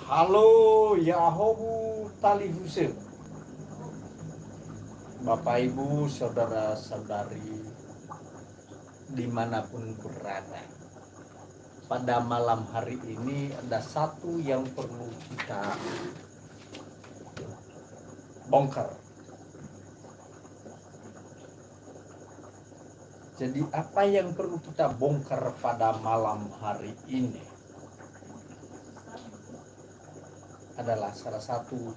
Halo Yahobu Tali Hussein, Bapak Ibu, Saudara-saudari dimanapun berada. Pada malam hari ini ada satu yang perlu kita bongkar. Jadi apa yang perlu kita bongkar pada malam hari ini adalah salah satu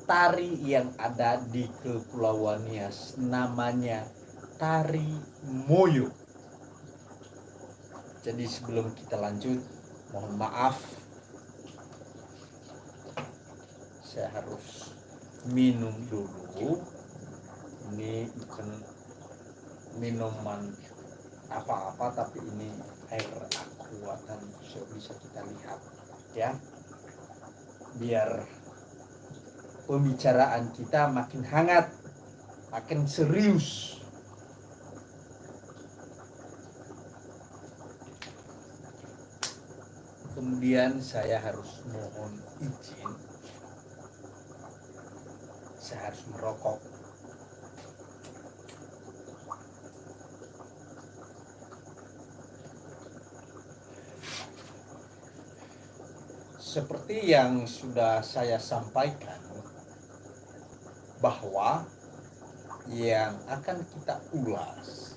tari yang ada di Kepulauan Nias, namanya tari Moyo. Jadi sebelum kita lanjut, mohon maaf, saya harus minum dulu. Ini bukan minuman apa-apa, tapi ini air aqua dan bisa kita lihat ya, biar pembicaraan kita makin hangat, makin serius. Kemudian saya harus mohon izin, saya harus merokok. Seperti yang sudah saya sampaikan, bahwa yang akan kita ulas,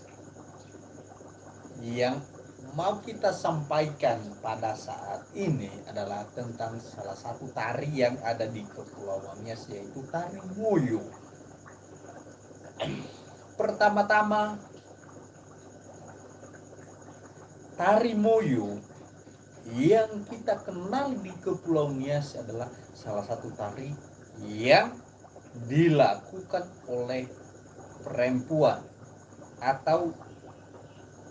yang mau kita sampaikan pada saat ini adalah tentang salah satu tari yang ada di Kepulauan Nias, yaitu tari Moyo. Pertama-tama, tari Moyo yang kita kenal di Kepulauan Nias adalah salah satu tari yang dilakukan oleh perempuan, atau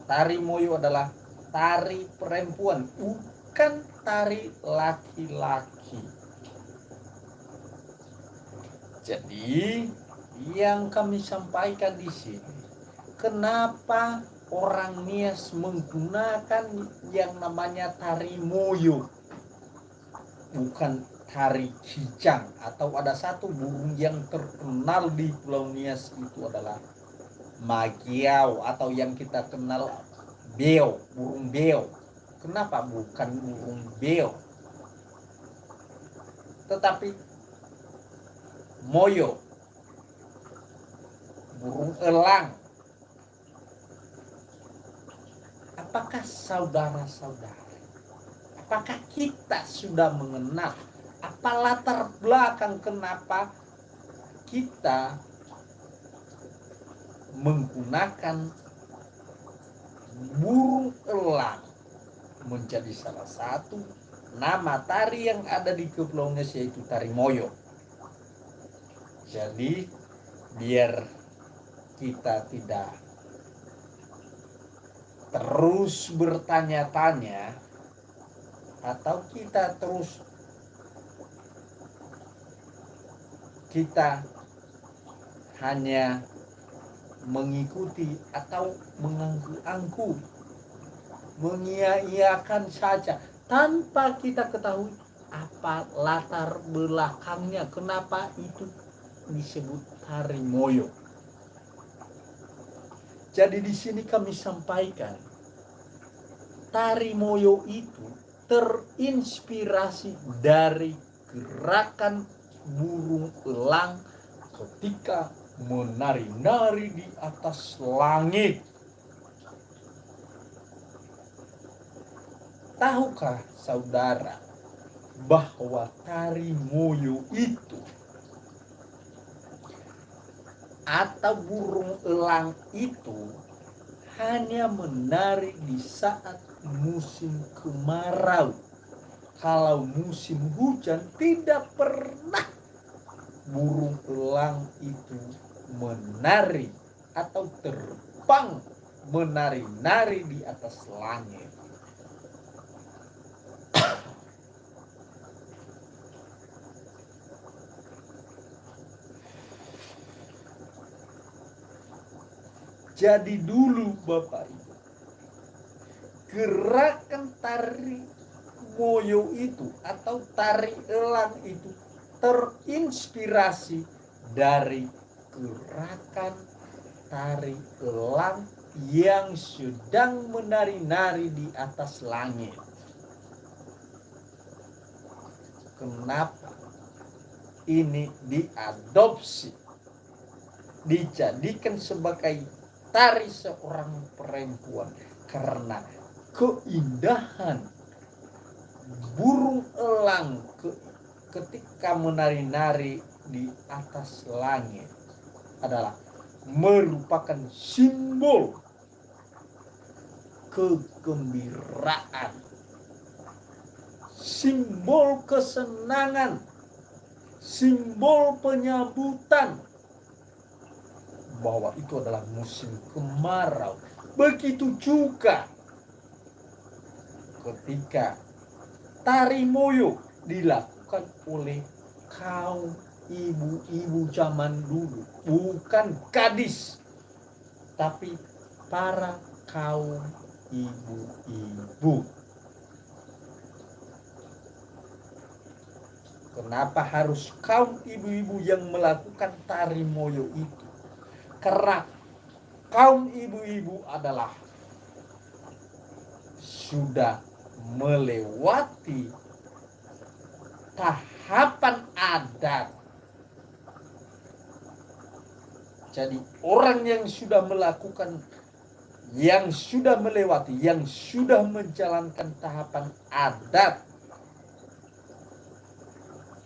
tari Moyo adalah tari perempuan, bukan tari laki-laki. Jadi yang kami sampaikan di sini, kenapa orang Nias menggunakan yang namanya tari Moyo, bukan tari kijang. Atau ada satu burung yang terkenal di Pulau Nias, itu adalah magiau, atau yang kita kenal beo, burung beo. Kenapa bukan burung beo, tetapi moyo, burung elang? Apakah saudara-saudara, apakah kita sudah mengenal apa latar belakang kenapa kita menggunakan burung elang menjadi salah satu nama tari yang ada di Kepulauan Nias, yaitu tari Moyo? Jadi biar kita tidak terus bertanya-tanya, atau kita hanya mengikuti atau mengangguk-angguk, mengiyakan saja tanpa kita ketahui apa latar belakangnya, kenapa itu disebut tari Moyo. Jadi di sini kami sampaikan, tari Moyo itu terinspirasi dari gerakan burung elang ketika menari-nari di atas langit. Tahukah saudara bahwa tari Moyo itu atau burung elang itu hanya menari di saat musim kemarau? Kalau musim hujan tidak pernah burung elang itu menari atau terbang menari-nari di atas langit. Jadi dulu Bapak Ibu, gerakan tari moyo itu atau tari elang itu terinspirasi dari gerakan tari elang yang sedang menari-nari di atas langit. Kenapa ini diadopsi, dijadikan sebagai tari seorang perempuan? Karena keindahan burung elang ketika menari-nari di atas langit adalah merupakan simbol kegembiraan, simbol kesenangan, simbol penyambutan bahwa itu adalah musim kemarau. Begitu juga ketika tari moyo dilakukan oleh kaum ibu-ibu zaman dulu, bukan gadis, tapi para kaum ibu-ibu. Kenapa harus kaum ibu-ibu yang melakukan tari moyo itu? Karena kaum ibu-ibu adalah sudah melewati tahapan adat. Jadi orang yang sudah melakukan, yang sudah melewati, yang sudah menjalankan tahapan adat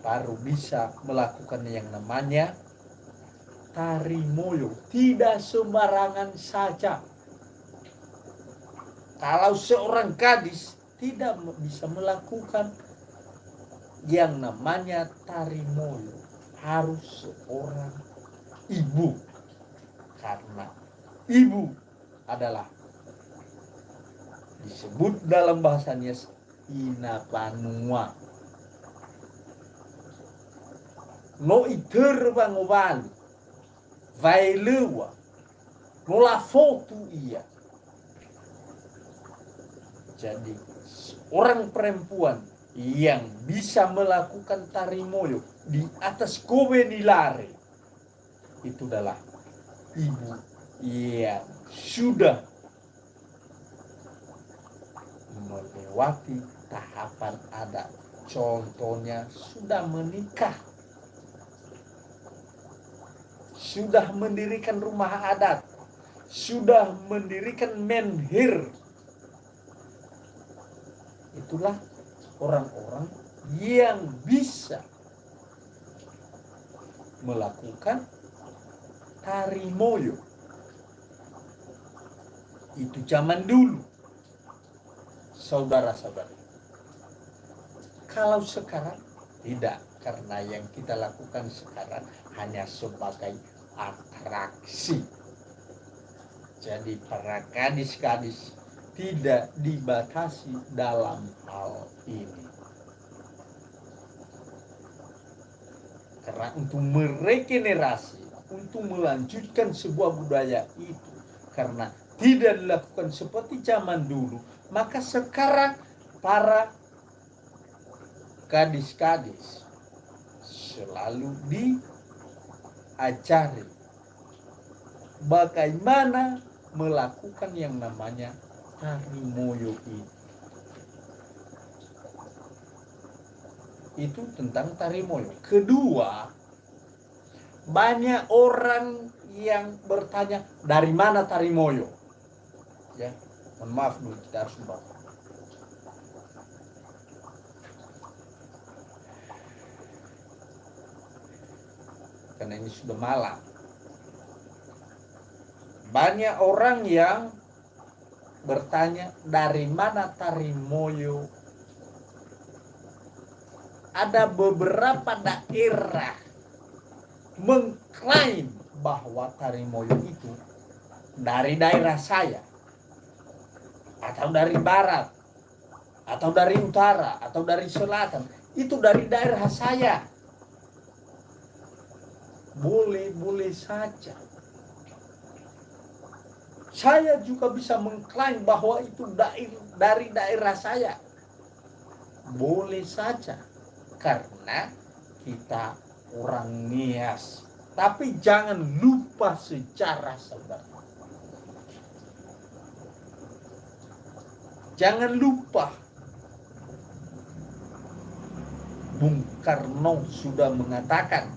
baru bisa melakukan yang namanya tari moyo. Tidak sembarangan saja. Kalau seorang gadis tidak bisa melakukan yang namanya tari moyo, harus seorang ibu. Karena ibu adalah disebut dalam bahasanya inapanua. No iter bangovalu, vailewa, no la foto ia. Jadi orang perempuan yang bisa melakukan tari moyo di atas kowe nilare itu adalah ibu yang sudah melewati tahapan adat. Contohnya sudah menikah, sudah mendirikan rumah adat, sudah mendirikan menhir. Itulah orang-orang yang bisa melakukan tari moyo. Itu zaman dulu, saudara-saudara. Kalau sekarang tidak, karena yang kita lakukan sekarang hanya sebagai atraksi. Jadi para gadis-gadis tidak dibatasi dalam hal ini. Karena untuk meregenerasi, untuk melanjutkan sebuah budaya itu, karena tidak dilakukan seperti zaman dulu, maka sekarang para gadis-gadis selalu diajari bagaimana melakukan yang namanya tari moyo itu. Itu tentang tari moyo. Kedua, banyak orang yang bertanya dari mana tari moyo. Ya, mohon maaf dulu, kita harus membaca. Karena ini sudah malam. Banyak orang yang bertanya dari mana tari moyo. Ada beberapa daerah mengklaim bahwa tari moyo itu dari daerah saya, atau dari barat, atau dari utara, atau dari selatan. Itu dari daerah saya. Boleh-boleh saja. Saya juga bisa mengklaim bahwa itu dari daerah saya. boleh saja karena kita orang Nias. Tapi jangan lupa sejarah, saudara. Jangan lupa Bung Karno sudah mengatakan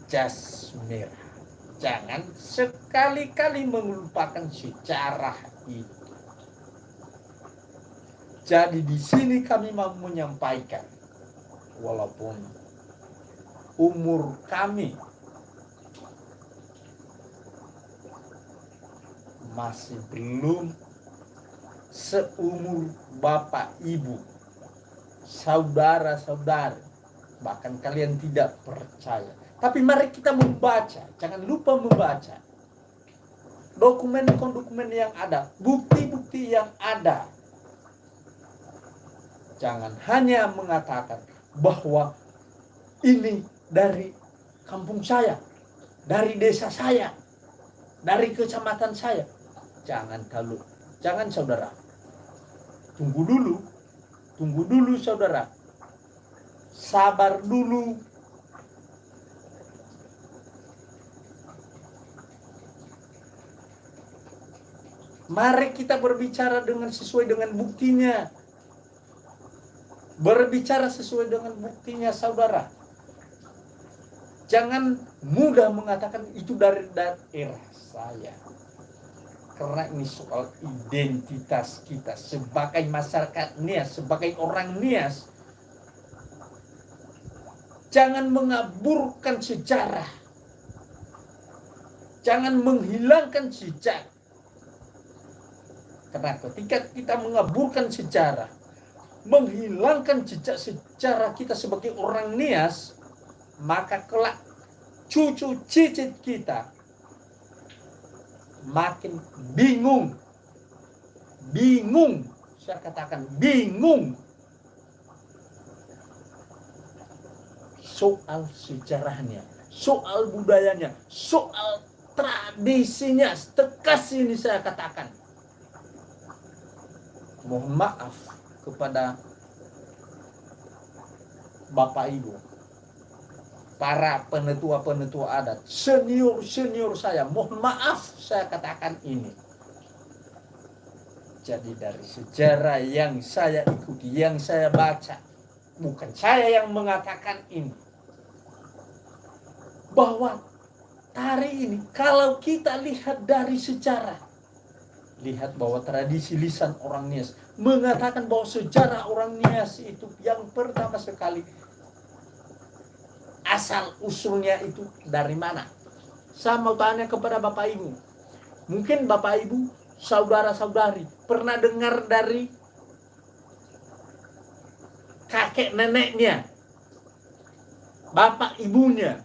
jas merah. Jangan sekali-kali melupakan sejarah itu. Jadi di sini kami mau menyampaikan, walaupun umur kami masih belum seumur Bapak Ibu, saudara-saudari, bahkan kalian tidak percaya. Tapi mari kita membaca, jangan lupa membaca dokumen-dokumen yang ada, bukti-bukti yang ada. Jangan hanya mengatakan bahwa ini dari kampung saya, dari desa saya, dari kecamatan saya. Jangan saudara. Tunggu dulu saudara. Sabar dulu. Mari kita berbicara sesuai dengan buktinya. Berbicara sesuai dengan buktinya, saudara. Jangan mudah mengatakan itu dari daerah saya. Karena ini soal identitas kita sebagai masyarakat Nias, sebagai orang Nias. Jangan mengaburkan sejarah. Jangan menghilangkan jejak. Karena ketika kita mengaburkan sejarah, menghilangkan jejak sejarah kita sebagai orang Nias, maka kelak cucu cicit kita makin bingung, saya katakan bingung soal sejarahnya, soal budayanya, soal tradisinya. Tegas ini saya katakan. Mohon maaf kepada Bapak Ibu, para penetua-penetua adat, senior saya, mohon maaf saya katakan ini. Jadi dari sejarah yang saya ikuti, yang saya baca, bukan saya yang mengatakan ini, bahwa tari ini kalau kita lihat dari sejarah, lihat bahwa tradisi lisan orang Nias mengatakan bahwa sejarah orang Nias itu yang pertama sekali asal usulnya itu dari mana? Saya mau tanya kepada Bapak Ibu. Mungkin Bapak Ibu, saudara-saudari pernah dengar dari kakek neneknya, bapak ibunya,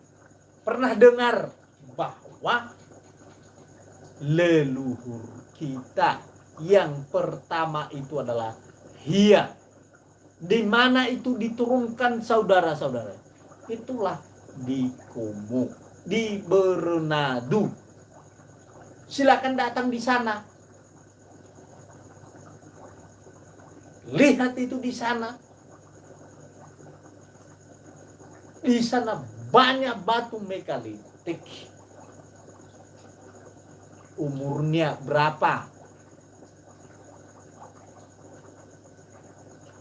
pernah dengar bahwa leluhur kita yang pertama itu adalah Hia. Di mana itu diturunkan, saudara-saudara? Itulah di Komo, di Bernadu. Silakan datang di sana. Lihat itu di sana. Di sana banyak batu megalitik. Umurnya berapa?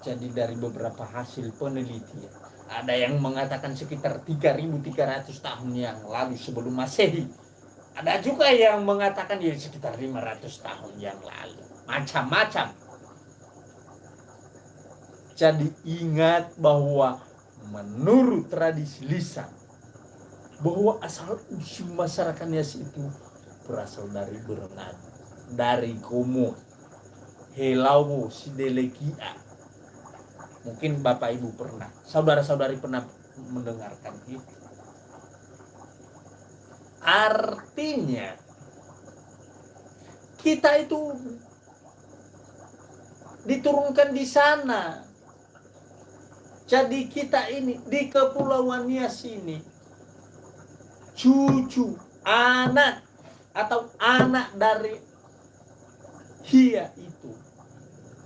Jadi dari beberapa hasil penelitian, ada yang mengatakan sekitar 3.300 tahun yang lalu sebelum Masehi. Ada juga yang mengatakan ya sekitar 500 tahun yang lalu. Macam-macam. Jadi ingat bahwa menurut tradisi lisan, bahwa asal usul masyarakat Nias itu berasal dari Bernadu, dari Komo, Helawo, Sidelekia. Mungkin Bapak Ibu pernah, saudara-saudari pernah mendengarkan itu. Artinya kita itu diturunkan di sana. Jadi kita ini di Kepulauan Nias ini cucu, anak atau anak dari Hia itu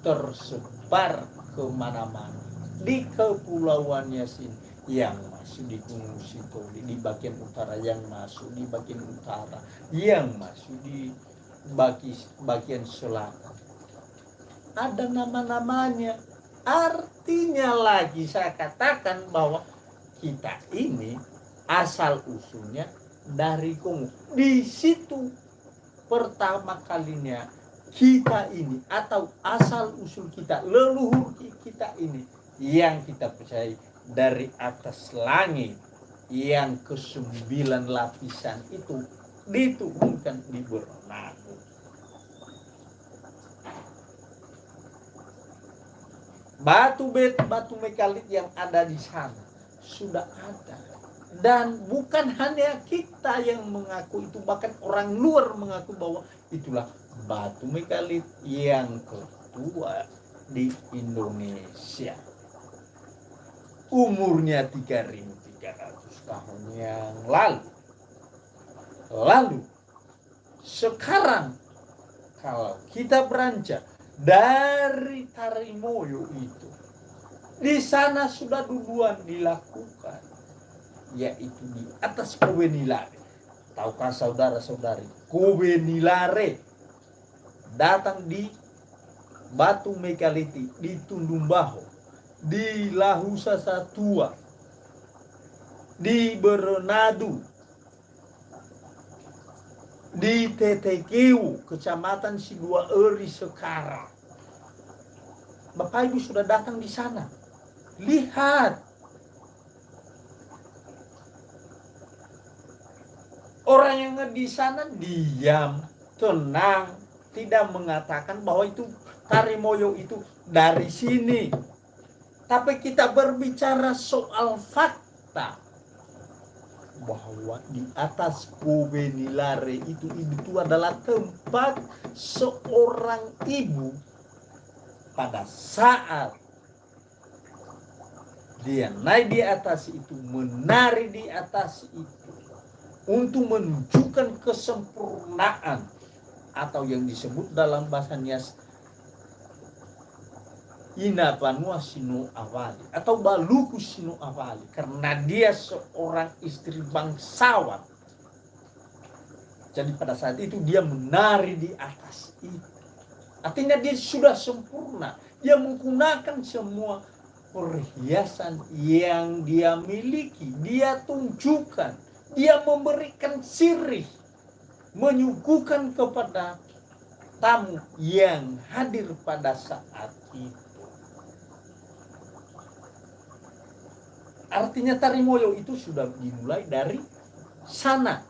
tersebut menyebar kemana-mana di kepulauannya sini, yang masuk di Gunung Sitoli di bagian utara, yang masuk di bagian utara, yang masuk di bagian selatan. Ada nama-namanya. Artinya lagi saya katakan bahwa kita ini asal usulnya dari Kongo. Di situ pertama kalinya kita ini, atau asal usul kita, leluhur kita ini, yang kita percaya dari atas langit yang ke-9 lapisan itu diturunkan di Bernado. Batu mekalit yang ada di sana sudah ada, dan bukan hanya kita yang mengaku itu, bahkan orang luar mengaku bahwa itulah batu mekalit yang kedua di Indonesia. Umurnya 3.300 tahun yang lalu. Sekarang kalau kita beranjak dari Tarimoyo itu, di sana sudah duluan dilakukan, yaitu di atas Kobe Nilare. Tahukah saudara-saudari, Kobe Nilare datang di batu megaliti, di Tundumbaho, di Lahusa Satua, di Bernado, di Tetekiu, Kecamatan Sidua Eri sekarang. Bapak Ibu sudah datang di sana. Lihat. Orang yang di sana diam, tenang, tidak mengatakan bahwa itu Tarimoyo itu dari sini. Tapi kita berbicara soal fakta, bahwa di atas Kobe Nilare itu adalah tempat seorang ibu pada saat dia naik di atas itu, menari di atas itu, untuk menunjukkan kesempurnaan, atau yang disebut dalam bahasa Nias Ina Banua Sino Awali atau Baluku Sino Awali, karena dia seorang istri bangsawan. Jadi pada saat itu dia menari di atas itu. Artinya dia sudah sempurna. Dia menggunakan semua perhiasan yang dia miliki. Dia tunjukkan. Dia memberikan sirih. Menyuguhkan kepada tamu yang hadir pada saat itu. Artinya Tarimoyo itu sudah dimulai dari sana.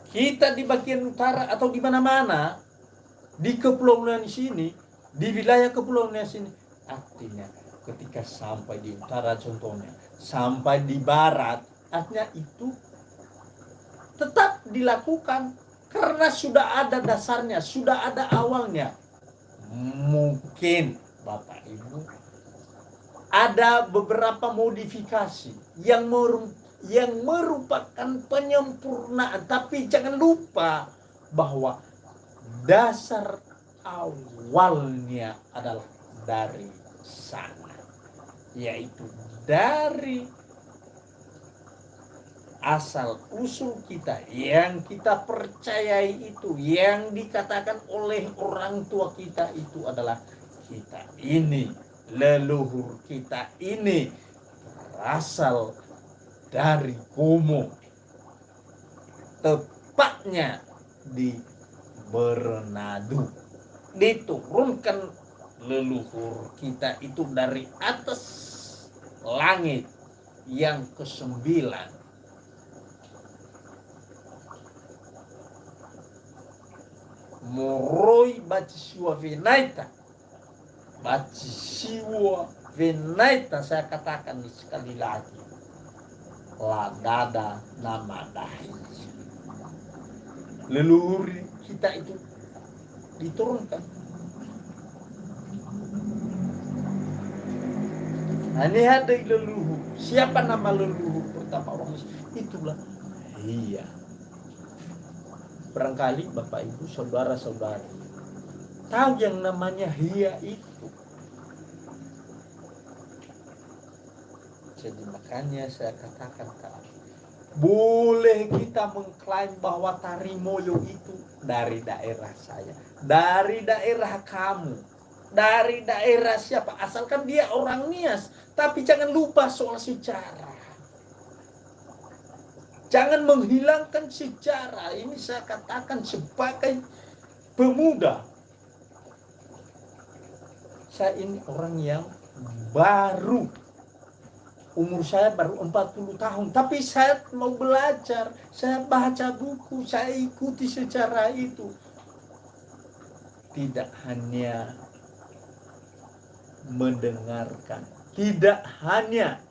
Kita di bagian utara atau di mana-mana, di kepulauan sini, di wilayah kepulauan sini, artinya ketika sampai di utara contohnya, sampai di barat, artinya itu tetap dilakukan. Karena sudah ada dasarnya, sudah ada awalnya. Mungkin Bapak Ibu ada beberapa modifikasi yang merupakan penyempurnaan. Tapi jangan lupa bahwa dasar awalnya adalah dari sana, yaitu dari asal usul kita yang kita percayai itu, yang dikatakan oleh orang tua kita itu adalah kita ini, leluhur kita ini berasal dari Komo, tepatnya di Bernado. Diturunkan leluhur kita itu dari atas langit yang ke-9. Moroi Bacisiwa Venaita, saya katakan sekali lagi, Ladada nama dahi. Leluhur kita itu diturunkan. Nah, ini ada leluhur. Siapa nama leluhur pertama orang Itulah iya Barangkali Bapak Ibu saudara-saudari tahu yang namanya hia itu. Jadi makanya saya katakan tadi, boleh kita mengklaim bahwa tari moyo itu dari daerah saya, dari daerah kamu, dari daerah siapa, asalkan dia orang Nias. Tapi jangan lupa soal sejarah. Jangan menghilangkan sejarah. Ini saya katakan sebagai pemuda. Saya ini orang yang baru. Umur saya baru 40 tahun. Tapi saya mau belajar. Saya baca buku. Saya ikuti sejarah itu. Tidak hanya mendengarkan. Tidak hanya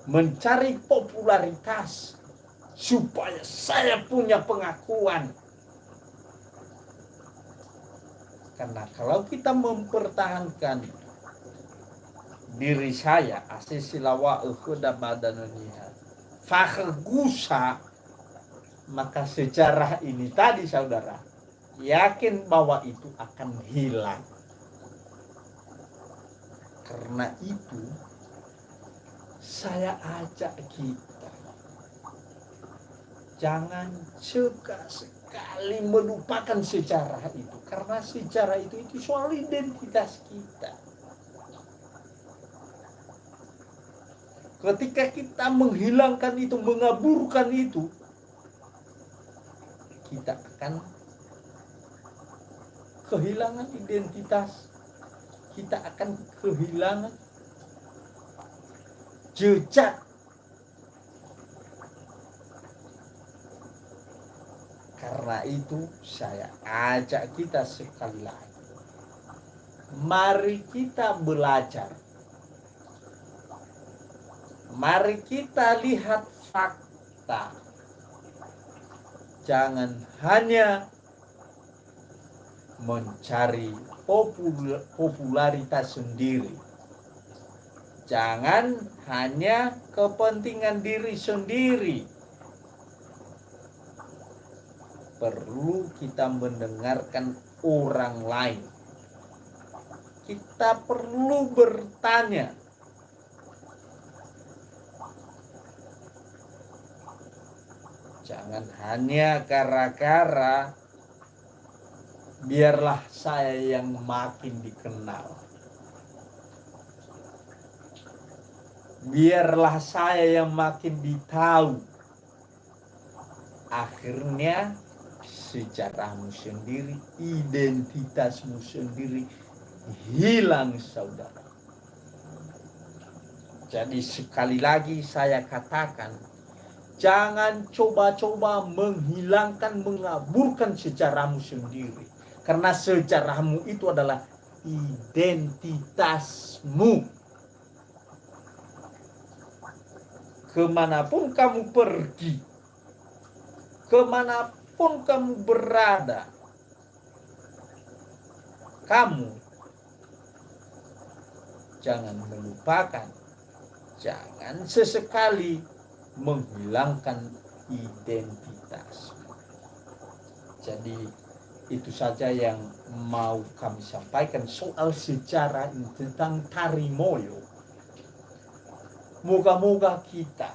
mencari popularitas supaya saya punya pengakuan. Karena kalau kita mempertahankan diri saya, asisilawa ukhuda badananiha fakhusa, maka sejarah ini tadi saudara, yakin bahwa itu akan hilang. Karena itu saya ajak kita, jangan sekali melupakan sejarah itu. Karena sejarah itu soal identitas kita. Ketika kita menghilangkan itu, mengaburkan itu, kita akan kehilangan identitas. Kita akan kehilangan jejak. Karena itu saya ajak kita sekali lagi, mari kita belajar, mari kita lihat fakta. Jangan hanya mencari popularitas sendiri. Jangan hanya kepentingan diri sendiri. Perlu kita mendengarkan orang lain. Kita perlu bertanya. Jangan hanya gara-gara biarlah saya yang makin dikenal. Biarlah saya yang makin ditahu. Akhirnya sejarahmu sendiri, identitasmu sendiri hilang saudara. Jadi sekali lagi saya katakan, jangan coba-coba menghilangkan, mengaburkan sejarahmu sendiri. Karena sejarahmu itu adalah identitasmu. Kemanapun kamu pergi, kemanapun kamu berada, kamu jangan melupakan, jangan sesekali menghilangkan identitas. Jadi itu saja yang mau kami sampaikan soal sejarah tentang tari moyo. Moga-moga kita,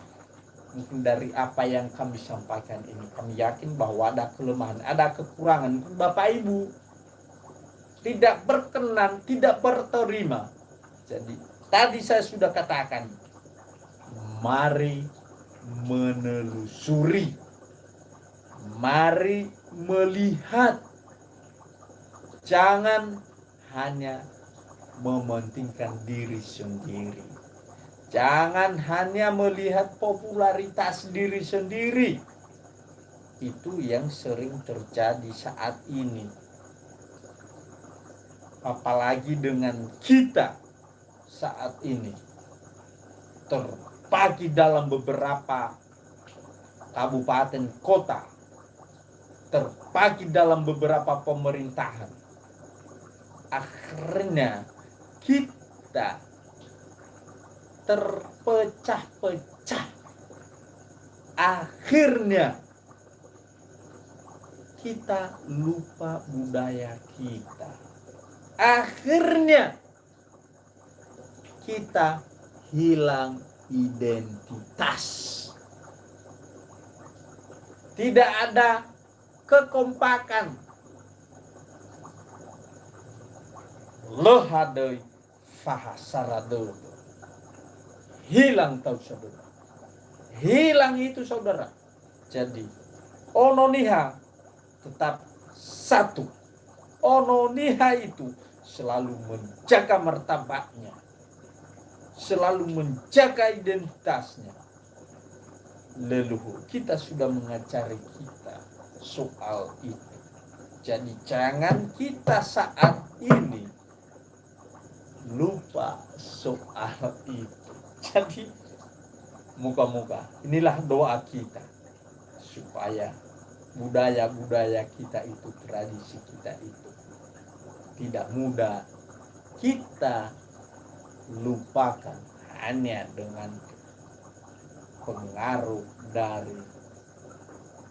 mungkin dari apa yang kami sampaikan ini, kami yakin bahwa ada kelemahan, ada kekurangan. Bapak Ibu tidak berkenan, tidak berterima. Jadi tadi saya sudah katakan, mari menelusuri, mari melihat, jangan hanya mementingkan diri sendiri, jangan hanya melihat popularitas diri sendiri. Itu yang sering terjadi saat ini, apalagi dengan kita saat ini terbagi dalam beberapa kabupaten kota, terbagi dalam beberapa pemerintahan. Akhirnya kita terpecah-pecah akhirnya kita lupa budaya kita. Akhirnya kita hilang identitas. Tidak ada kekompakan. Lehadei fahasaradeu. Hilang tahu saudara. Hilang itu saudara. Jadi ononiha tetap satu. Ononiha itu selalu menjaga martabatnya, selalu menjaga identitasnya. Leluhur kita sudah mengajari kita soal itu. Jadi jangan kita saat ini lupa soal itu. Jadi moga-moga inilah doa kita supaya budaya-budaya kita itu, tradisi kita itu tidak mudah kita lupakan hanya dengan pengaruh dari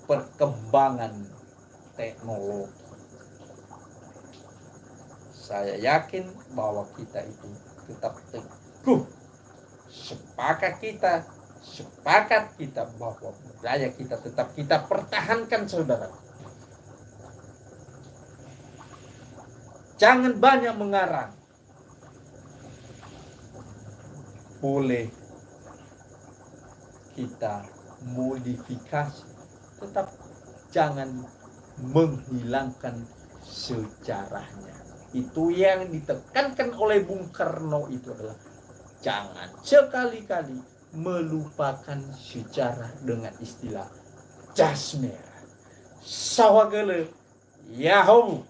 perkembangan teknologi. Saya yakin bahwa kita itu tetap teguh. Sepakat kita bahwa budaya kita tetap kita pertahankan saudara. Jangan banyak mengarang. Boleh kita modifikasi, tetap jangan menghilangkan sejarahnya. Itu yang ditekankan oleh Bung Karno itu adalah jangan sekali-kali melupakan sejarah dengan istilah jasmer. Sawagele, Yahoo.